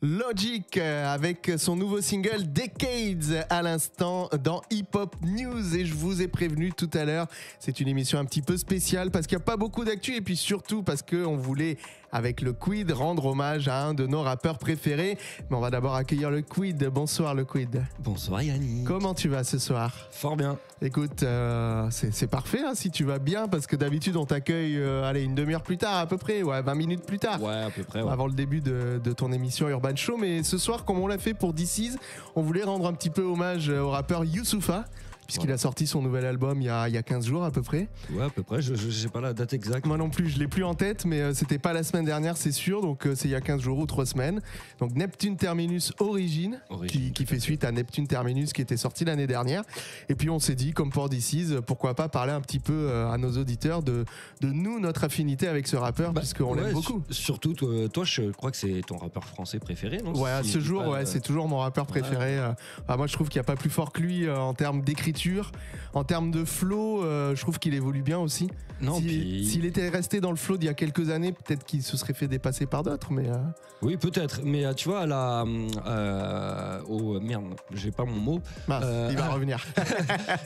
Logic avec son nouveau single Decades à l'instant dans Hip Hop News, et je vous ai prévenu tout à l'heure, c'est une émission un petit peu spéciale parce qu'il n'y a pas beaucoup d'actu et puis surtout parce qu'on voulait avec le Quid rendre hommage à un de nos rappeurs préférés. Mais on va d'abord accueillir le Quid. Bonsoir le Quid. Bonsoir Yannick. Comment tu vas ce soir ? Fort bien. Écoute, c'est parfait hein, si tu vas bien, parce que d'habitude on t'accueille une demi-heure plus tard à peu près, 20 minutes plus tard. Ouais, à peu près. Ouais. Avant le début de ton émission Urban Show. Mais ce soir, comme on l'a fait pour DC's, on voulait rendre un petit peu hommage au rappeur Youssoupha, puisqu'il a sorti son nouvel album il y a 15 jours à peu près. Ouais, à peu près, je sais pas la date exacte. Moi non plus, je l'ai plus en tête, mais c'était pas la semaine dernière, c'est sûr, donc c'est il y a 15 jours ou 3 semaines. Donc Neptune Terminus Origine. Qui fait suite à Neptune Terminus qui était sorti l'année dernière. Et puis on s'est dit, comme pour DC's, pourquoi pas parler un petit peu à nos auditeurs de nous, notre affinité avec ce rappeur, puisqu'on l'aime beaucoup. Surtout, toi, je crois que c'est ton rappeur français préféré, non ? Ouais, à ce jour, c'est toujours mon rappeur préféré. Moi, je trouve qu'il n'y a pas plus fort que lui en termes d'écriture. En termes de flow, je trouve qu'il évolue bien aussi. Non, s'il était resté dans le flow d'il y a quelques années, peut-être qu'il se serait fait dépasser par d'autres. Mais oui, peut-être. Mais tu vois, merde, j'ai pas mon mot. Il va revenir.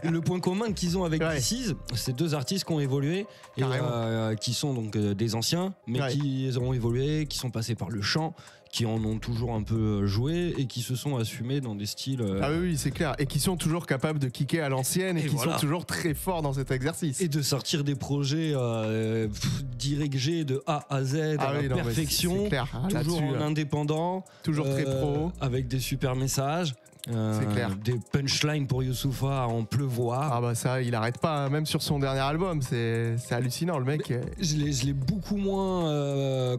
Le point commun qu'ils ont avec DC's, c'est deux artistes qui ont évolué et qui sont donc des anciens, mais qui ont évolué, qui sont passés par le chant, qui en ont toujours un peu joué et qui se sont assumés dans des styles... Ah oui, c'est clair. Et qui sont toujours capables de kicker à l'ancienne et qui sont toujours très forts dans cet exercice. Et de sortir des projets dirigés de A à Z à la perfection. C'est clair. Toujours en indépendant. Toujours très pro. Avec des super messages. C'est clair. Des punchlines pour Youssoupha à en pleuvoir. Ah bah ça, il arrête pas, même sur son dernier album, c'est hallucinant le mec. Je l'ai beaucoup moins,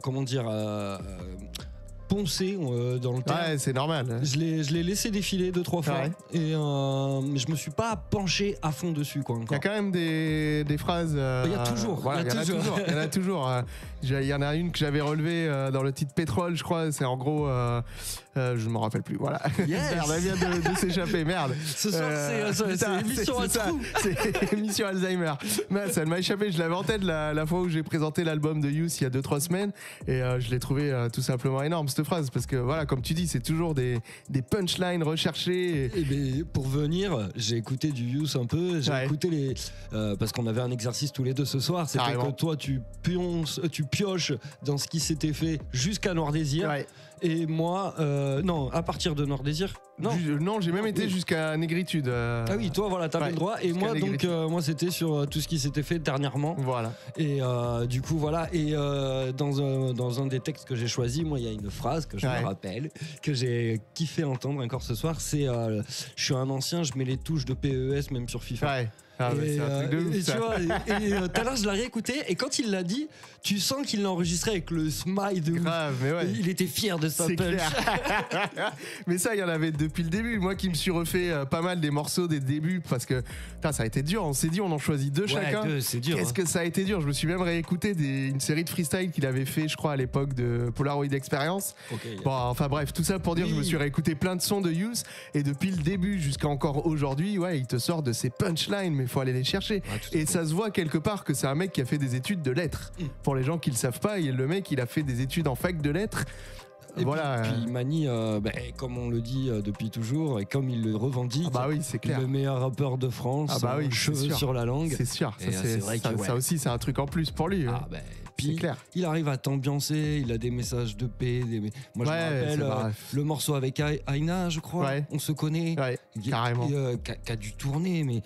poncé dans le temps. Ouais, c'est normal. Je l'ai laissé défiler 2-3 fois et je me suis pas penché à fond dessus quoi. Il y a quand même des phrases. Il y a toujours. Il y en a toujours. Il y en a une que j'avais relevée dans le titre Pétrole, je crois. C'est en gros, je me rappelle plus. Voilà. Yes. Merde, elle vient de s'échapper. Merde. Ce soir, c'est émission à trou. C'est émission Alzheimer. Mais ça m'a échappé. Je l'avais en tête la fois où j'ai présenté l'album de Youth il y a 2-3 semaines et je l'ai trouvé tout simplement énorme cette phrase, parce que voilà, comme tu dis, c'est toujours des punchlines recherchées. Et pour venir, j'ai écouté du Youth un peu. J'ai écouté parce qu'on avait un exercice tous les deux ce soir. C'était que toi, tu pioches dans ce qui s'était fait jusqu'à Noir Désir. Et moi, non, à partir de Noir Désir. Non, j'ai même été jusqu'à Négritude. Ah oui, toi, voilà, t'avais le droit. Et moi, donc, moi, c'était sur tout ce qui s'était fait dernièrement. Voilà. Et du coup, voilà. Et dans un des textes que j'ai choisi, moi, il y a une phrase que je me rappelle, que j'ai kiffé entendre encore ce soir. C'est je suis un ancien, je mets les touches de PES même sur FIFA. Ouais. Ah c'est un truc de ouf, tu vois, tout à l'heure je l'ai réécouté et quand il l'a dit, tu sens qu'il l'a enregistré avec le smile de grave, mais ouais. Il était fier de sa punch. Mais ça, il y en avait depuis le début. Moi qui me suis refait pas mal des morceaux des débuts, parce que ça a été dur. On s'est dit, on en choisit deux chacun. C'est dur. Qu'est-ce que ça a été dur. Je me suis même réécouté une série de freestyle qu'il avait fait, je crois, à l'époque de Polaroid Experience. Enfin bref, tout ça pour dire, je me suis réécouté plein de sons de Youth et depuis le début jusqu'à encore aujourd'hui, il te sort de ces punchlines, mais faut aller les chercher. Et ça se voit quelque part que c'est un mec qui a fait des études de lettres. Pour les gens qui le savent pas, le mec, il a fait des études en fac de lettres. Et voilà. Puis il manie, comme on le dit depuis toujours, et comme il le revendique, c'est clair. Le meilleur rappeur de France, cheveux sur la langue. C'est sûr. Ça aussi, c'est un truc en plus pour lui. Puis il arrive à t'ambiancer, il a des messages de paix. Moi, je me rappelle le morceau avec Aïna, je crois. On se connaît. Carrément. Qui a dû tourner, mais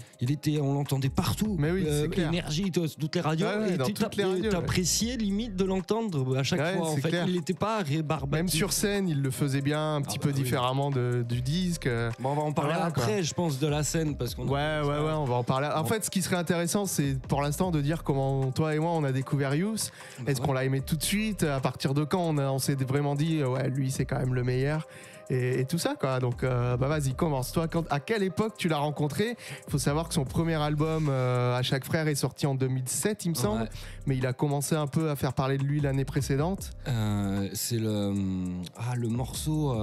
on l'entendait partout. Mais oui, c'est clair. Énergie, toutes les radios. Et t'appréciais limite de l'entendre à chaque fois. En fait, il n'était pas rébarbatif. Même sur scène, il le faisait bien, un petit peu différemment du disque. Bon, on va en parler après, je pense, de la scène. Parce qu'on on va en parler. En fait, ce qui serait intéressant, c'est pour l'instant de dire comment toi et moi, on a découvert Youth. Est-ce qu'on l'a aimé tout de suite ? À partir de quand on s'est vraiment dit, lui, c'est quand même le meilleur et tout ça, quoi. Donc, vas-y, commence. Toi, à quelle époque tu l'as rencontré ? Il faut savoir que son premier album, À chaque frère, est sorti en 2007, il me semble. Mais il a commencé un peu à faire parler de lui l'année précédente. C'est le morceau...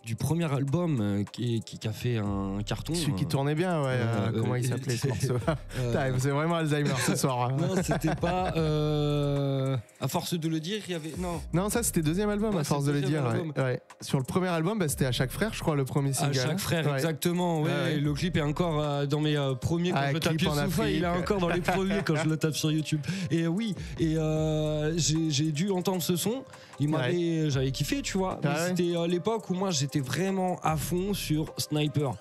du premier album qui a fait un carton. Celui qui tournait bien, ouais. Comment il s'appelait ce morceau? C'est vraiment Alzheimer ce soir. Non, c'était pas. À force de le dire, il y avait. Non, ça c'était deuxième album, à force de le dire. Ouais. Sur le premier album, c'était À Chaque Frère, je crois, le premier single. À Chaque Frère, exactement. Ouais. Le clip est encore dans mes premiers quand je le tape sur Youssoufa, il est encore dans les premiers quand je le tape sur YouTube. Et oui, j'ai dû entendre ce son. J'avais kiffé, tu vois. C'était l'époque où moi j'étais vraiment à fond sur Sniper.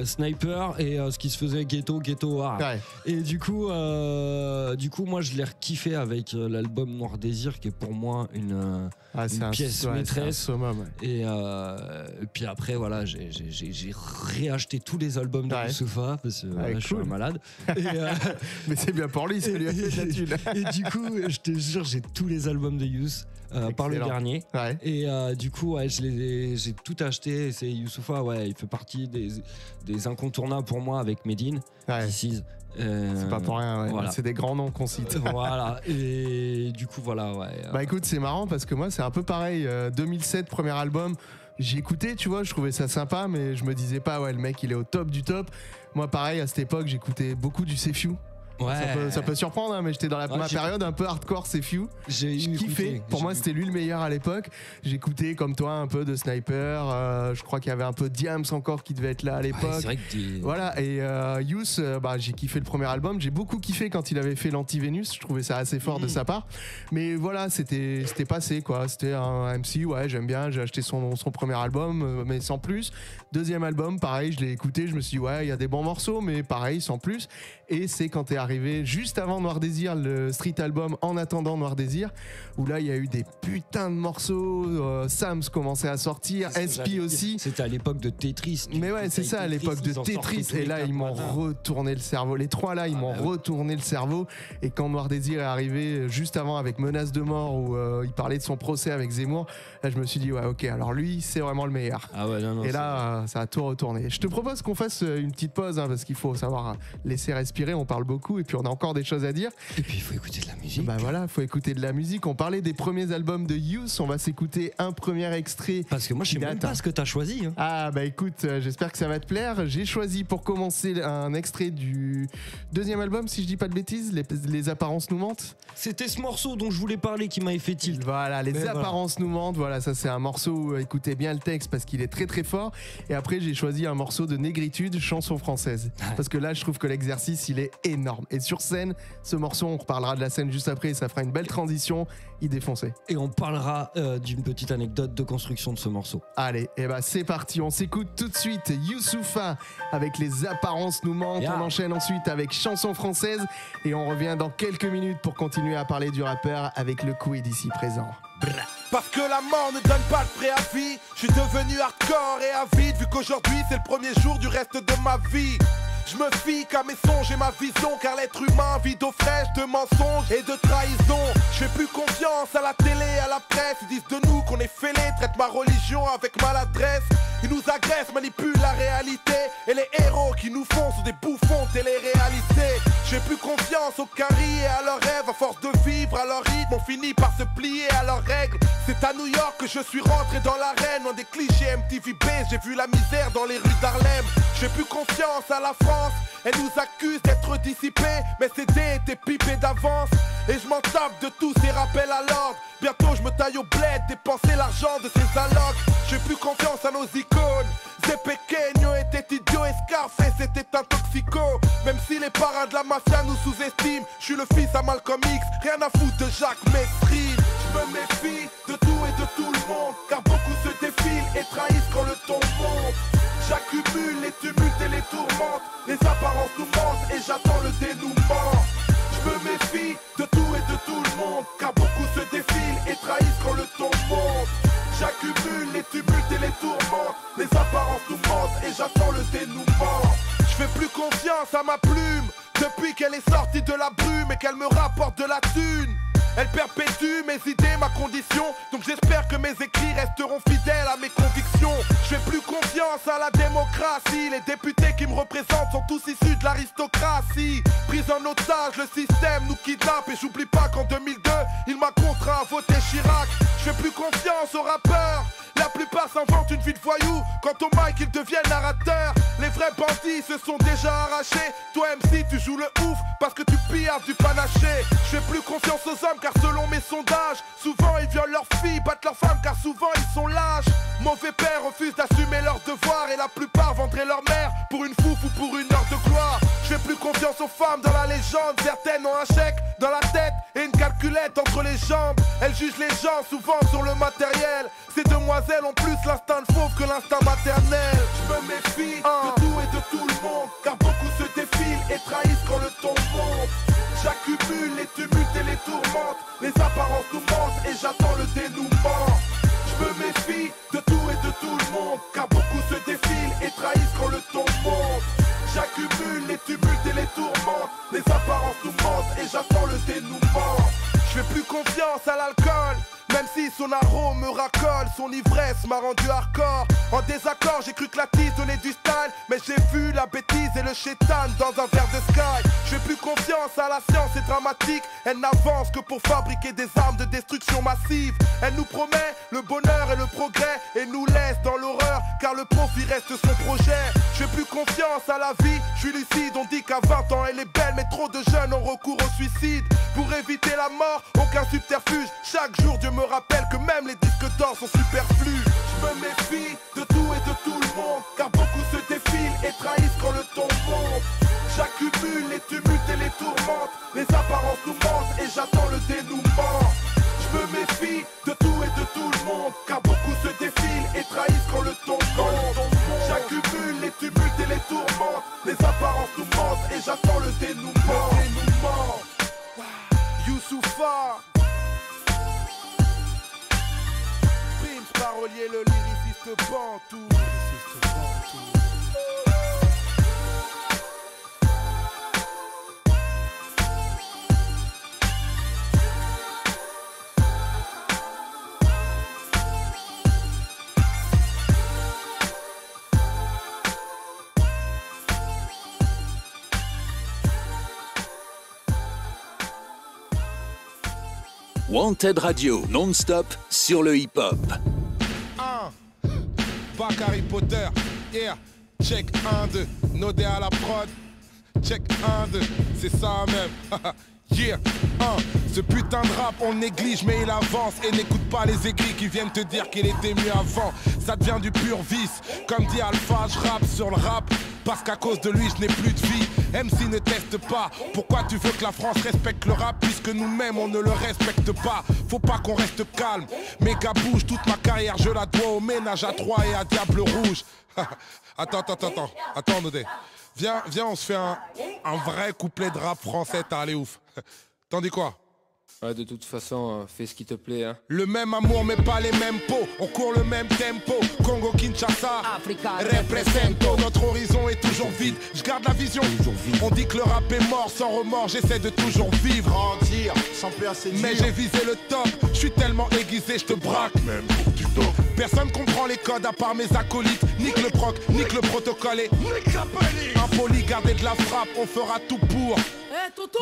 Sniper et ce qui se faisait Ghetto Hard. Et du coup moi je l'ai kiffé avec l'album Noir Désir qui est pour moi une pièce maîtresse. Et puis après voilà, j'ai réacheté tous les albums de Youssoufa parce que je suis un malade. Mais c'est bien pour lui, ça lui a fait de la thune. Et du coup, je te jure, j'ai tous les albums de Youss. Par le dernier et du coup j'ai tout acheté. C'est Youssoufa, il fait partie des incontournables pour moi avec Medine. C'est pas pour rien, voilà. C'est des grands noms qu'on cite. Voilà, et du coup Bah écoute, c'est marrant parce que moi c'est un peu pareil. 2007, premier album, j'ai écouté, tu vois, je trouvais ça sympa, mais je me disais pas le mec il est au top du top. Moi pareil, à cette époque j'écoutais beaucoup du Sefiu. Ça peut surprendre, hein, mais j'étais dans ma période un peu hardcore, c'est Few. J'ai kiffé. Pour moi, c'était lui le meilleur à l'époque. J'écoutais comme toi un peu de Sniper. Je crois qu'il y avait un peu Diams encore qui devait être là à l'époque. C'est vrai que voilà. Et Youss, j'ai kiffé le premier album. J'ai beaucoup kiffé quand il avait fait l'Anti-Vénus. Je trouvais ça assez fort de sa part. Mais voilà, c'était passé quoi. C'était un MC. J'aime bien. J'ai acheté son premier album, mais sans plus. Deuxième album, pareil, je l'ai écouté. Je me suis dit il y a des bons morceaux, mais pareil, sans plus. Et c'est quand t'es arrivé juste avant Noir Désir, le street album En attendant Noir Désir, où là il y a eu des putains de morceaux. Sams commençait à sortir, SP aussi. C'était à l'époque de Tetris. Mais c'est ça, à l'époque de Tetris. Et là ils m'ont retourné le cerveau. Les trois là, ils m'ont retourné le cerveau. Et quand Noir Désir est arrivé juste avant avec Menace de mort, où il parlait de son procès avec Zemmour, là je me suis dit ok, alors lui c'est vraiment le meilleur. Et là ça a tout retourné. Je te propose qu'on fasse une petite pause parce qu'il faut savoir laisser respirer. On parle beaucoup et puis on a encore des choses à dire. Et puis il faut écouter de la musique. Il faut écouter de la musique. On parlait des premiers albums de Youss. On va s'écouter un premier extrait. Parce que moi je sais même pas ce que t'as choisi. Écoute, j'espère que ça va te plaire. J'ai choisi pour commencer un extrait du deuxième album, si je dis pas de bêtises, Les apparences nous mentent. C'était ce morceau dont je voulais parler qui m'avait fait tilt. Voilà, Les apparences nous mentent. Voilà, ça c'est un morceau où écoutez bien le texte parce qu'il est très très fort. Et après j'ai choisi un morceau de Négritude, chanson française. Parce que là je trouve que l'exercice il est énorme. Et sur scène, ce morceau, on reparlera de la scène juste après, et ça fera une belle transition. Il défonçait. Et on parlera d'une petite anecdote de construction de ce morceau. Allez, c'est parti. On s'écoute tout de suite Youssoufa avec Les apparences nous mentent. On enchaîne ensuite avec chanson française et on revient dans quelques minutes pour continuer à parler du rappeur avec le Quid ici présent. Parce que la mort ne donne pas de préavis. Je suis devenu hardcore et avide, vu qu'aujourd'hui c'est le premier jour du reste de ma vie. Je me fie qu'à mes songes et ma vision, car l'être humain vit d'eau fraîche, de mensonges et de trahison. Je fais plus confiance à la télé, à la presse. Ils disent de nous qu'on est fêlés, traitent ma religion avec maladresse. Ils nous agressent, manipulent la réalité. Et les héros qui nous font sont des bouffons de télé-réalité. Je fais plus confiance aux caries et à leurs rêves. À force de vivre à leur rythme, on finit par se plier à leurs règles. C'est à New York que je suis rentré dans l'arène. Loin des clichés MTV Base, j'ai vu la misère dans les rues d'Harlem. Je fais plus confiance à la France. Elle nous accuse d'être dissipés, mais ces dés étaient pipés d'avance. Et je m'en tape de tous ces rappels à l'ordre. Bientôt je me taille au bled, dépenser l'argent de ces allocs. J'ai plus confiance à nos icônes. Zé Pequeño était idiot et Scarface était un toxico. Même si les parrains de la mafia nous sous-estiment, je suis le fils à Malcolm X, rien à foutre de Jacques Mesrine. Je me méfie de tout et de tout le monde, car beaucoup se défilent et trahissent quand le ton monte. J'accumule les tumultes et les tourmentes, les apparences nous mentent et j'attends le dénouement. Je me méfie de tout et de tout le monde, car beaucoup se défilent et trahissent quand le ton monte. J'accumule les tumultes et les tourmentes, les apparences nous mentent et j'attends le dénouement. Je fais plus confiance à ma plume, depuis qu'elle est sortie de la brume et qu'elle me rapporte de la thune. Elle perpétue mes idées, ma condition. Donc j'espère que mes écrits resteront fidèles à mes convictions. Je fais plus confiance à la démocratie. Les députés qui me représentent sont tous issus de l'aristocratie. Pris en otage, le système nous kidnappe. Et j'oublie pas qu'en 2002, il m'a contraint à voter Chirac. Je fais plus confiance aux rappeurs. La La plupart s'inventent une vie de voyou. Quant au mic, ils deviennent narrateurs. Les vrais bandits se sont déjà arrachés. Toi MC, tu joues le ouf parce que tu pillaves du panaché. Je fais plus confiance aux hommes car selon mes sondages, souvent ils violent leurs filles, battent leurs femmes car souvent ils sont lâches. Mauvais pères refusent d'assumer leurs devoirs et la plupart vendraient leur mère pour une fouf ou pour une heure de gloire. Je fais plus confiance aux femmes dans la légende. Certaines ont un chèque dans la tête et une calculette entre les jambes. Elles jugent les gens souvent sur le matériel. Ces demoiselles ont plus l'instinct de fauve que l'instinct maternel. Je me méfie de tout et de tout le monde, car beaucoup se défilent et trahissent quand le ton monte. J'accumule les tumultes et les tourmentes. Les apparences nous mentent et j'attends le dénouement. Je me méfie de tout et de tout le monde, car beaucoup se défilent et trahissent quand le ton monte. J'accumule les tumultes et les tourmentes. Les apparences nous mentent et j'attends le dénouement. Je fais plus confiance à l'alcool, même si son arôme me racole. Son ivresse m'a rendu hardcore. En désaccord, j'ai cru que la tisse donnait du style, mais j'ai vu la bêtise et le chétan dans un verre de sky. Je fais plus confiance à la science, c'est dramatique. Elle n'avance que pour fabriquer des armes de destruction massive. Elle nous promet le bonheur et le progrès et nous laisse dans l'horreur, car le profit reste son projet. Je fais plus confiance à la vie, je suis lucide. On dit qu'à 20 ans elle est belle, mais trop de jeunes ont recours au suicide. Pour éviter la mort, aucun subterfuge. Chaque jour Dieu me rappelle que même les disques d'or sont superflus. Je me méfie de tout et de tout le monde, car beaucoup se défilent et trahissent quand le ton monte. J'accumule les tumultes et les tourmentes. Les apparences nous mentent et j'attends le dénouement. Je me méfie de tout et de tout le monde, car beaucoup se défilent et trahissent quand le ton monte. J'accumule les tumultes et les tourmentes. Les apparences nous mentent et j'attends le dénouement. Youssoupha, Prince parolier, le lyriciste Bantou. Wanted Radio, non-stop sur le hip-hop. Bac Harry Potter, yeah, check 1-2, Nodé à la prod, check 1-2, c'est ça même, yeah, ce putain de rap on néglige mais il avance et n'écoute pas les aigris qui viennent te dire qu'il était mieux avant. Ça devient du pur vice, comme dit Alpha, je rappe sur le rap, parce qu'à cause de lui je n'ai plus de vie. MC ne teste pas, pourquoi tu veux que la France respecte le rap puisque nous-mêmes on ne le respecte pas. Faut pas qu'on reste calme, méga bouge, toute ma carrière je la dois au ménage à 3 et à Diable Rouge. Attends Nodé, viens on se fait un vrai couplet de rap français, t'as allé ouf. T'en dis quoi? Ouais, de toute façon, fais ce qui te plaît, hein. Le même amour mais pas les mêmes pots. On court le même tempo. Congo, Kinshasa, represento. Notre horizon est toujours vide. Je garde la vision. On dit que le rap est mort sans remords. J'essaie de toujours vivre. Grandir, sans plus assez dur. Mais j'ai visé le top. Je suis tellement aiguisé, je te braque. Même pour du dos. Personne comprend les codes à part mes acolytes. Nique le proc, nique le protocole et nique la police. Impoli, garder de la frappe. On fera tout pour.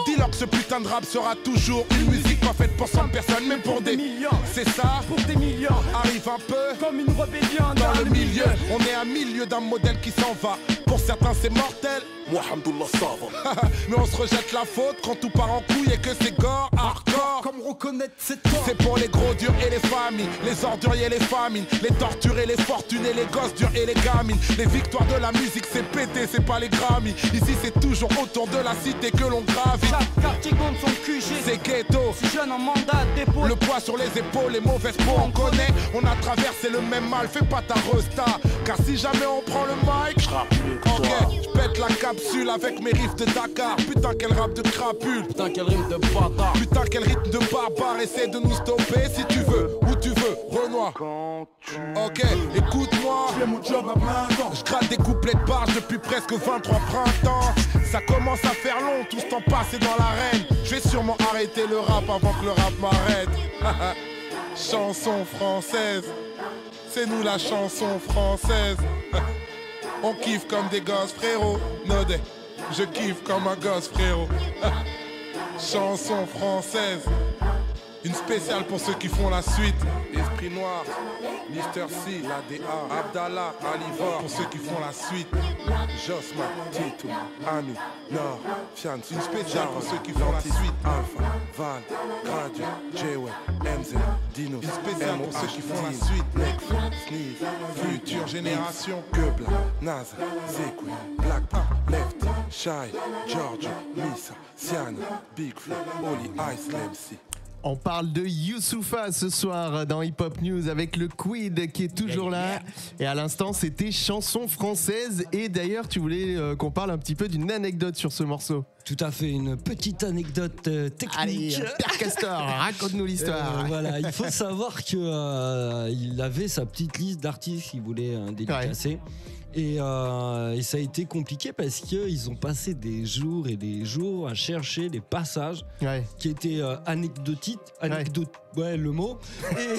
Dis-leur que ce putain de rap sera toujours une musique pas faite pour 100 personnes, même pour des millions. C'est ça, pour des millions. Arrive un peu comme une rébellion dans le milieu. On est à milieu d'un modèle qui s'en va. Pour certains c'est mortel. Moi, Hamdoullah, ça va. Mais on se rejette la faute quand tout part en couille et que c'est gore, hardcore. Comme reconnaître c'est toi. C'est pour les gros durs et les familles, les orduriers et les famines, les torturés, les fortunés, les gosses durs et les gamines. Les victoires de la musique c'est pété, c'est pas les Grammy. Ici c'est toujours autour de la cité que l'on gravite. Chaque quartier compte son QG. C'est ghetto. Si jeune en mandat dépôt. Le poids sur les épaules, les mauvaises peaux on connaît. On a traversé le même mal, fais pas ta resta. Car si jamais on prend le mic, ok, je pète la capsule avec mes riffs de Dakar. Putain quel rap de crapule. Putain quel rythme de bâtard. Putain quel rythme de barbare. Essaie de nous stopper si tu veux, où tu veux, Renoir. Ok, écoute-moi. Je fais mon job à plein temps. Je gratte des couplets de barge depuis presque 23 printemps. Ça commence à faire long, tout ce temps passé dans l'arène. Je vais sûrement arrêter le rap avant que le rap m'arrête. Chanson française, c'est nous la chanson française. On kiffe comme des gosses frérot. Nodé, je kiffe comme un gosse frérot. Chanson française. Une spéciale pour ceux qui font la suite. Esprit Noir, Mister C, l'ADA, Abdallah, Aliva, pour ceux qui font la suite. Josma, Tito, Ami, Nord, Fian. Une spéciale pour ceux qui font la suite. Alpha, Val, Gradio, J-Way, MZ, Dino. Une spéciale pour ceux qui font la suite. Next, Sneeze, Future Génération, Goebla, Naz, Zekwe, Black Pop, Left, Shy, George, Misa, Siana, Big Flo, Oli, Ice, MC. On parle de Youssoupha ce soir dans Hip Hop News avec le Quid qui est toujours là. Et à l'instant, c'était chanson française. Et d'ailleurs, tu voulais qu'on parle un petit peu d'une anecdote sur ce morceau. Tout à fait, une petite anecdote technique. Allez, Père Castor, raconte-nous l'histoire. Voilà, il faut savoir qu'il avait sa petite liste d'artistes qu'il voulait dédicacer. Ouais. Et ça a été compliqué parce qu'ils ont passé des jours et des jours à chercher des passages qui étaient anecdotiques, le mot, et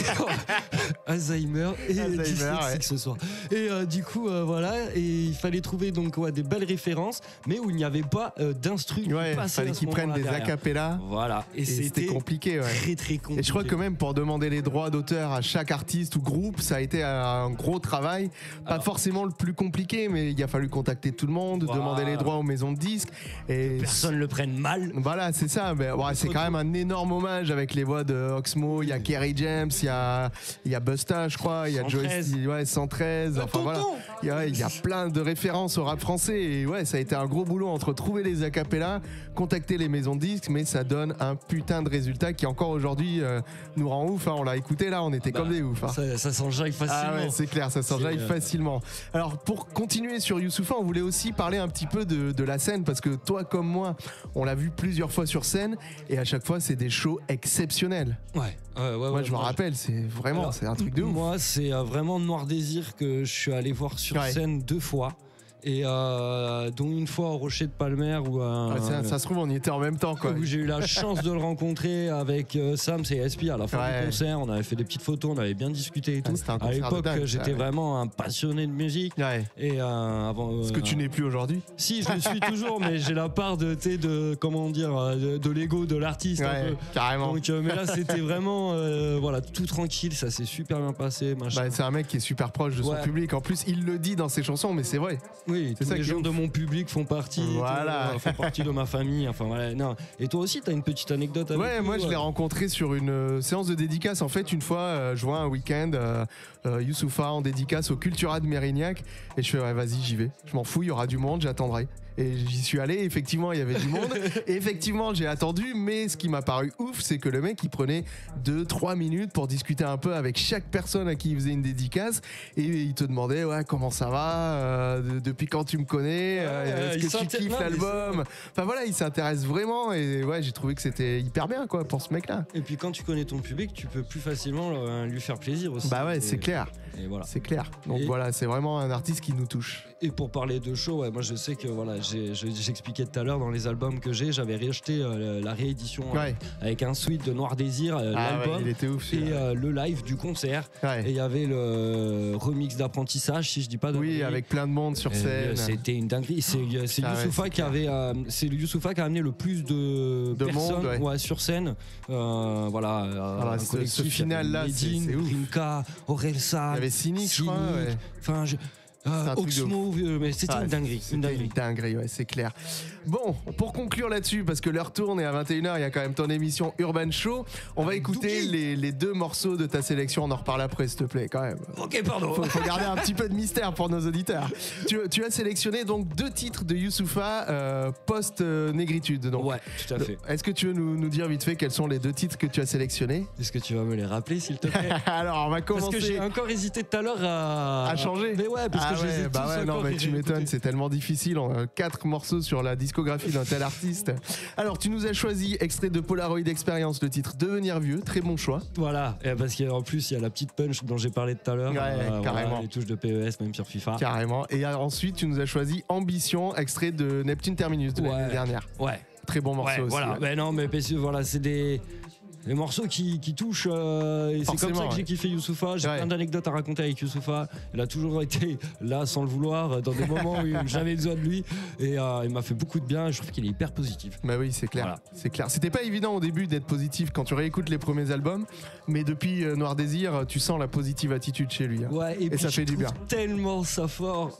Alzheimer et dyslexique ce soir. Et du coup, voilà, et il fallait trouver donc des belles références, mais où il n'y avait pas d'instru. Il fallait qu'ils prennent des acapellas. Voilà, et c'était compliqué. Très très compliqué. Et je crois que même pour demander les droits d'auteur à chaque artiste ou groupe, ça a été un gros travail. Pas forcément le plus compliqué, mais il a fallu contacter tout le monde, demander les droits aux maisons de disques. Et que personne le prenne mal. Voilà, c'est ça. Mais, c'est quand même un énorme hommage avec les voix de Oxmo, il y a Kerry James, il y a Busta, je crois, il y a Joyce, 113. Enfin voilà, il y a plein de références au rap français. Et ça a été un gros boulot entre trouver les acapellas, contacter les maisons de disques, mais ça donne un putain de résultat qui encore aujourd'hui nous rend ouf. On l'a écouté là, on était comme des oufs. Ça s'enjaille facilement. Ah ouais, c'est clair, ça s'enjaille facilement. Alors pour continuer sur Youssoupha, on voulait aussi parler un petit peu de la scène, parce que toi comme moi, on l'a vu plusieurs fois sur scène et à chaque fois c'est des shows exceptionnels. Moi je me rappelle, c'est un truc de ouf. Moi c'est vraiment Noir Désir que je suis allé voir sur scène 2 fois. Et dont une fois au Rocher de Palmer où ça se trouve on y était en même temps quoi. Où j'ai eu la chance de le rencontrer avec Sam et SP à la fin du concert. On avait fait des petites photos, on avait bien discuté et tout. À l'époque j'étais vraiment un passionné de musique. Et avant ce que tu n'es plus aujourd'hui. Si, je le suis toujours, mais j'ai la part de comment dire de l'ego de l'artiste un peu. Carrément. Donc mais là c'était vraiment tout tranquille, ça s'est super bien passé, machin. C'est un mec qui est super proche de son public. En plus il le dit dans ses chansons, mais c'est vrai. Oui, tous les gens de mon public font partie de ma famille. Enfin voilà. Non. Et toi aussi, t'as une petite anecdote avec moi je l'ai rencontré sur une séance de dédicace. En fait, une fois, je vois un week-end Youssoupha en dédicace au Cultura de Mérignac et je fais vas-y, j'y vais. Je m'en fous, il y aura du monde, j'attendrai. Et j'y suis allé, effectivement, il y avait du monde. Et effectivement, j'ai attendu, mais ce qui m'a paru ouf, c'est que le mec, il prenait 2-3 minutes pour discuter un peu avec chaque personne à qui il faisait une dédicace. Et il te demandait, comment ça va, depuis quand tu me connais, est-ce que tu kiffes l'album. Enfin voilà, il s'intéresse vraiment. Et j'ai trouvé que c'était hyper bien, quoi, pour ce mec-là. Et puis quand tu connais ton public, tu peux plus facilement lui faire plaisir aussi. C'est clair. Et voilà. C'est clair. Donc c'est vraiment un artiste qui nous touche. Et pour parler de show, moi je sais que j'expliquais tout à l'heure dans les albums que j'avais réacheté la réédition avec un suite de Noir Désir, l'album, il était ouf, et le live du concert. Et il y avait le remix d'apprentissage, si je dis pas de avec plein de monde sur scène. C'était une dinguerie. C'est Youssoupha qui avait, c'est Youssoupha qui a amené le plus de personnes monde, sur scène. Ce final là, c'est ouf. Rinka, Orelsan, il y avait Cynic, je crois. Enfin, Oxmo, mais c'était une dinguerie. Une dinguerie, c'est clair. Bon, pour conclure là-dessus, parce que l'heure tourne et à 21h, il y a quand même ton émission Urban Show. On va écouter les 2 morceaux de ta sélection. On en reparle après, s'il te plaît, quand même. Ok, pardon. Faut garder un petit peu de mystère pour nos auditeurs. Tu as sélectionné donc 2 titres de Youssoupha post-négritude. Ouais, tout à fait. Est-ce que tu veux nous dire vite fait quels sont les 2 titres que tu as sélectionnés? Est-ce que tu vas me les rappeler, s'il te plaît? Alors, on va commencer. Parce que j'ai encore hésité tout à l'heure à changer. Mais parce que mais tu m'étonnes, c'est tellement difficile. On a 4 morceaux sur la discographie d'un tel artiste. Alors, tu nous as choisi extrait de Polaroid Experience, le titre Devenir vieux. Très bon choix. Voilà, et parce qu'en plus, il y a la petite punch dont j'ai parlé tout à l'heure. Carrément. Les touches de PES, même sur FIFA. Carrément. Et ensuite, tu nous as choisi Ambition, extrait de Neptune Terminus de l'année dernière. Ouais. Très bon morceau aussi. Voilà. Mais non, mais parce que c'est des. Les morceaux qui touchent, et c'est comme ça que j'ai kiffé Youssoupha. J'ai plein d'anecdotes à raconter avec Youssoupha. Il a toujours été là sans le vouloir, dans des moments où j'avais besoin de lui, et il m'a fait beaucoup de bien. Je trouve qu'il est hyper positif. Bah oui, c'est clair. Voilà. C'est clair. C'était pas évident au début d'être positif quand tu réécoutes les premiers albums, mais depuis Noir Désir, tu sens la positive attitude chez lui. Hein. Ouais, et ça fait du bien. Tellement ça fort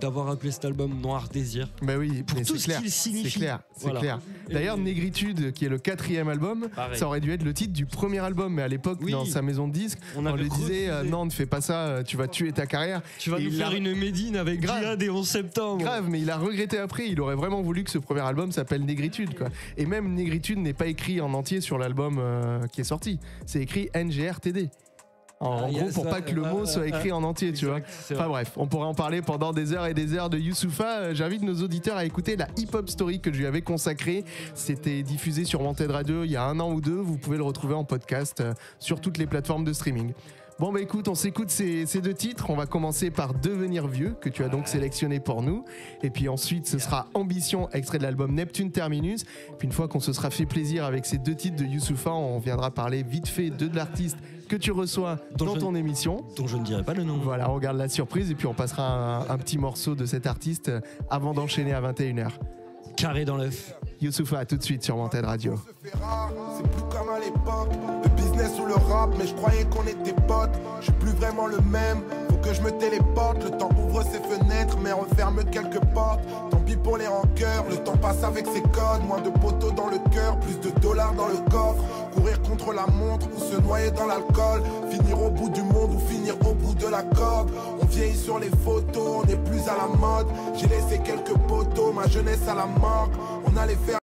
d'avoir appelé cet album Noir Désir. Bah oui, pour tout ce qu'il signifie. C'est clair. C'est clair. D'ailleurs, Négritude, qui est le 4e album, ça aurait dû être le titre du premier album, mais à l'époque, dans sa maison de disques, on lui disait non, ne fais pas ça, tu vas tuer ta carrière. Tu vas nous faire une Médine avec Djihad et 11 septembre. Grave, mais il a regretté après. Il aurait vraiment voulu que ce premier album s'appelle Négritude, quoi. Et même Négritude n'est pas écrit en entier sur l'album qui est sorti. C'est écrit NGRTD. En gros, pour pas que le mot soit écrit en entier, tu vois. Enfin bref, on pourrait en parler pendant des heures et des heures de Youssoupha. J'invite nos auditeurs à écouter la hip-hop story que je lui avais consacrée. C'était diffusé sur Wanted Radio il y a 1 an ou 2. Vous pouvez le retrouver en podcast sur toutes les plateformes de streaming. Bon bah écoute, on s'écoute ces 2 titres. On va commencer par Devenir vieux, que tu as donc sélectionné pour nous. Et puis ensuite, ce sera Ambition, extrait de l'album Neptune Terminus. Puis une fois qu'on se sera fait plaisir avec ces 2 titres de Youssoupha, on viendra parler vite fait de l'artiste que tu reçois dans ton émission. Dont je ne dirai pas le nom. Voilà, on garde la surprise et puis on passera un petit morceau de cet artiste avant d'enchaîner à 21h. Carré dans l'œuf. Youssoupha, tout de suite sur Wanted Radio. C'est plus comme à l'époque, le business ou le rap, mais je croyais qu'on était potes. Je suis plus vraiment le même, faut que je me téléporte. Le temps ouvre ses fenêtres, mais referme quelques portes. Tant pis pour les rancœurs, le temps passe avec ses codes. Moins de poteaux dans le cœur, plus de dollars dans le coffre. Courir contre la montre ou se noyer dans l'alcool. Finir au bout du monde ou finir au bout de la corde. On vieillit sur les photos, on n'est plus à la mode. J'ai laissé quelques poteaux, ma jeunesse à la mort. On allait faire